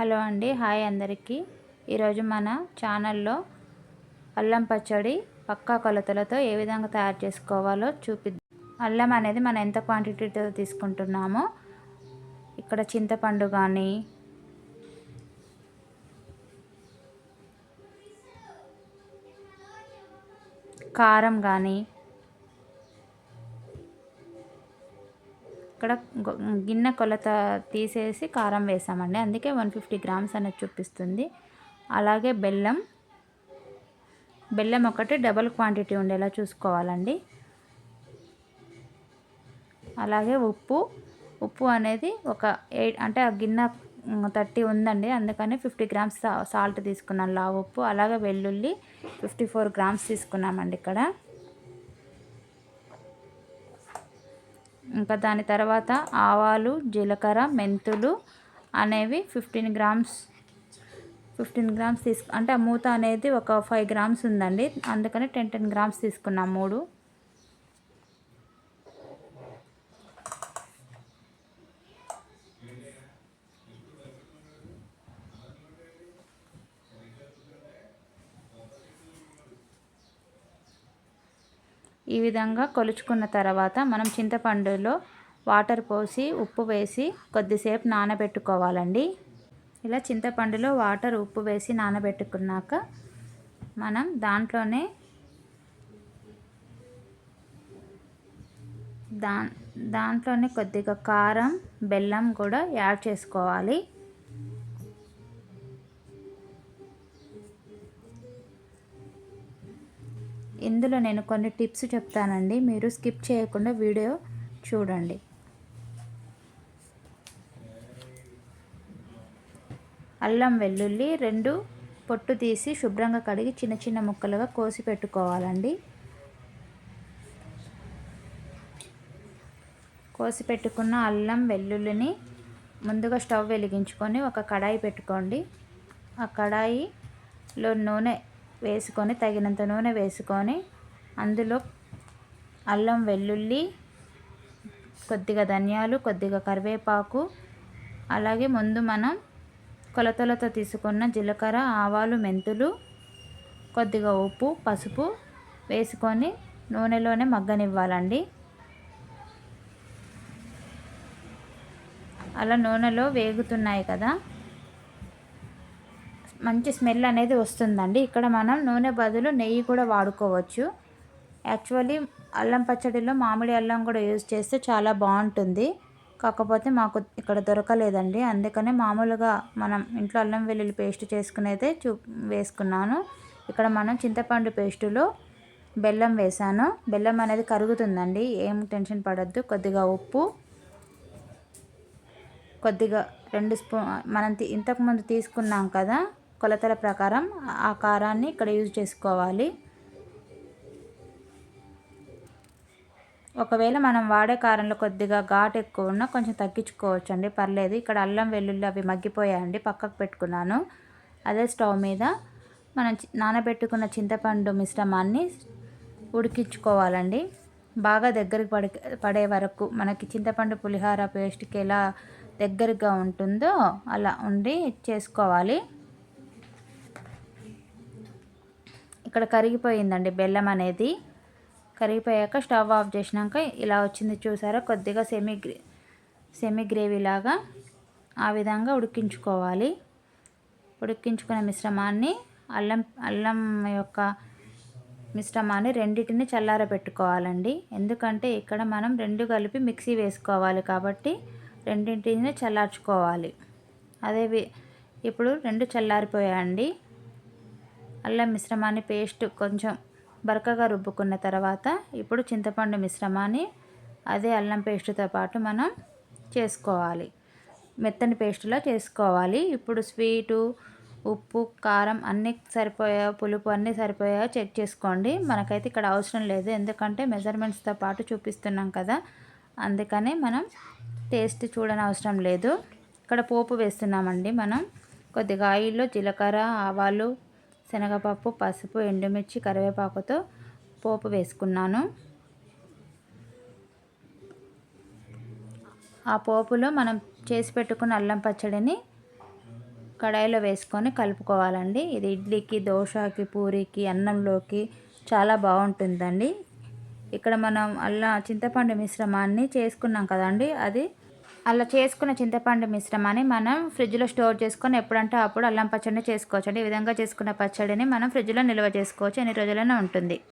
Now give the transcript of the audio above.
Hello అండి, hi అందరికీ. ఈరోజు మన ఛానల్లో అల్లం పచ్చడి పక్కా కొలతలతో ఏ విధంగా తయారు చేసుకోవాలో చూపిద్దాం. అల్లం అనేది మనం ఎంత క్వాంటిటీతో తీసుకుంటున్నామో, ఇక్కడ చింతపండు కానీ కారం కానీ, ఇక్కడ గిన్నె కొలత తీసేసి కారం వేసామండి, అందుకే 150 గ్రామ్స్ అనేది చూపిస్తుంది. అలాగే బెల్లం ఒకటి డబుల్ క్వాంటిటీ ఉండేలా చూసుకోవాలండి. అలాగే ఉప్పు అనేది ఒక 8 అంటే ఆ గిన్నె 30 ఉందండి, అందుకని 50 గ్రామ్స్ సాల్ట్ తీసుకున్నాను, లావు ఉప్పు. అలాగే వెల్లుల్లి 54 గ్రామ్స్ తీసుకున్నామండి ఇక్కడ. ఇంకా దాని తర్వాత ఆవాలు, జీలకర్ర, మెంతులు అనేవి 15 గ్రామ్స్ అంటే ఆ మూత అనేది ఒక 5 గ్రామ్స్ ఉందండి, అందుకని 10 గ్రామ్స్ తీసుకున్నాం 3. ఈ విధంగా కొలుచుకున్న తర్వాత మనం చింతపండులో వాటర్ పోసి ఉప్పు వేసి కొద్దిసేపు నానబెట్టుకోవాలండి. ఇలా చింతపండులో వాటర్ ఉప్పు వేసి నానబెట్టుకున్నాక మనం దాంట్లోనే కొద్దిగా కారం, బెల్లం కూడా యాడ్ చేసుకోవాలి. ఇందులో నేను కొన్ని టిప్స్ చెప్తానండి, మీరు స్కిప్ చేయకుండా వీడియో చూడండి. అల్లం వెల్లుల్లి 2 పొట్టు తీసి శుభ్రంగా కడిగి చిన్న చిన్న ముక్కలుగా కోసి పెట్టుకోవాలండి. కోసి పెట్టుకున్న అల్లం వెల్లుల్లిని ముందుగా స్టవ్ వెలిగించుకొని ఒక కడాయి పెట్టుకోండి. ఆ కడాయిలో నూనె వేసుకొని, తగినంత నూనె వేసుకొని, అందులో అల్లం వెల్లుల్లి, కొద్దిగా ధనియాలు, కొద్దిగా కరివేపాకు, అలాగే ముందు మనం కొలతలతో తీసుకున్న జీలకర్ర, ఆవాలు, మెంతులు, కొద్దిగా ఉప్పు, పసుపు వేసుకొని నూనెలోనే మగ్గనివ్వాలండి. అలా నూనెలో వేగుతున్నాయి కదా, మంచి స్మెల్ అనేది వస్తుందండి. ఇక్కడ మనం నూనె బదులు నెయ్యి కూడా వాడుకోవచ్చు. యాక్చువల్లీ అల్లం పచ్చడిలో మామిడి అల్లం కూడా యూజ్ చేస్తే చాలా బాగుంటుంది, కాకపోతే మాకు ఇక్కడ దొరకలేదండి, అందుకనే మామూలుగా మనం ఇంట్లో అల్లం వెల్లుల్లి పేస్ట్ చేసుకునేదే వేసుకున్నాను. ఇక్కడ మనం చింతపండు పేస్టులో బెల్లం వేసాను. బెల్లం అనేది కరుగుతుందండి, ఏం టెన్షన్ పడద్దు. కొద్దిగా ఉప్పు, కొద్దిగా 2 స్పూన్ మనం ఇంతకుముందు తీసుకున్నాం కదా కొలతల ప్రకారం, ఆ కారాన్ని ఇక్కడ యూజ్ చేసుకోవాలి. ఒకవేళ మనం వాడే కారంలో కొద్దిగా ఘాటు ఎక్కువ ఉన్నా కొంచెం తగ్గించుకోవచ్చు అండి, పర్లేదు. ఇక్కడ అల్లం వెల్లుల్లి అవి మగ్గిపోయాయండి, పక్కకు పెట్టుకున్నాను. అదే స్టవ్ మీద మనం నానబెట్టుకున్న చింతపండు మిశ్రమాన్ని ఉడికించుకోవాలండి. బాగా దగ్గరికి పడే వరకు, మనకి చింతపండు పులిహోర పేస్ట్కి ఎలా దగ్గరగా ఉంటుందో అలా ఉండి చేసుకోవాలి. ఇక్కడ కరిగిపోయిందండి బెల్లం అనేది. కరిగిపోయాక స్టవ్ ఆఫ్ చేసినాక ఇలా వచ్చింది చూసారా, కొద్దిగా సెమీ గ్రేవీ లాగా ఆ విధంగా ఉడికించుకోవాలి. ఉడికించుకున్న మిశ్రమాన్ని అల్లం యొక్క మిశ్రమాన్ని రెండింటిని చల్లారబెట్టుకోవాలండి. ఎందుకంటే ఇక్కడ మనం 2 కలిపి మిక్సీ వేసుకోవాలి కాబట్టి రెండింటిని చల్లార్చుకోవాలి. ఇప్పుడు 2 చల్లారిపోయాయండి. అల్లం మిశ్రమాన్ని పేస్ట్ కొంచెం బరకగా రుబ్బుకున్న తర్వాత ఇప్పుడు చింతపండు మిశ్రమాన్ని అదే అల్లం పేస్టుతో పాటు మనం చేసుకోవాలి, మెత్తని పేస్టులా చేసుకోవాలి. ఇప్పుడు స్వీటు, ఉప్పు, కారం అన్నీ సరిపోయాయో, పులుపు అన్నీ సరిపోయాయో చెక్ చేసుకోండి. మనకైతే ఇక్కడ అవసరం లేదు, ఎందుకంటే మెజర్మెంట్స్తో పాటు చూపిస్తున్నాం కదా, అందుకని మనం టేస్ట్ చూడని అవసరం లేదు. ఇక్కడ పోపు వేస్తున్నామండి మనం. కొద్దిగా ఆయిల్లో జీలకర్ర, ఆవాలు, శనగపప్పు, పసుపు, ఎండుమిర్చి, కరివేపాకుతో పోపు వేసుకున్నాను. ఆ పోపులో మనం చేసి పెట్టుకున్న అల్లం పచ్చడిని కడాయిలో వేసుకొని కలుపుకోవాలండి. ఇది ఇడ్లీకి, దోశకి, పూరికి, అన్నంలోకి చాలా బాగుంటుందండి. ఇక్కడ మనం అలా చింతపండు మిశ్రమాన్ని చేసుకున్నాం కదండి, అలా చేసుకున్న చింతపండు మిశ్రమాన్ని మనం ఫ్రిడ్జ్లో స్టోర్ చేసుకొని ఎప్పుడంటే అప్పుడు అల్లం పచ్చడిని చేసుకోవచ్చు అండి. ఈ విధంగా చేసుకున్న పచ్చడిని మనం ఫ్రిడ్జ్లో నిల్వ చేసుకోవచ్చు, ఎన్ని రోజులైనా ఉంటుంది.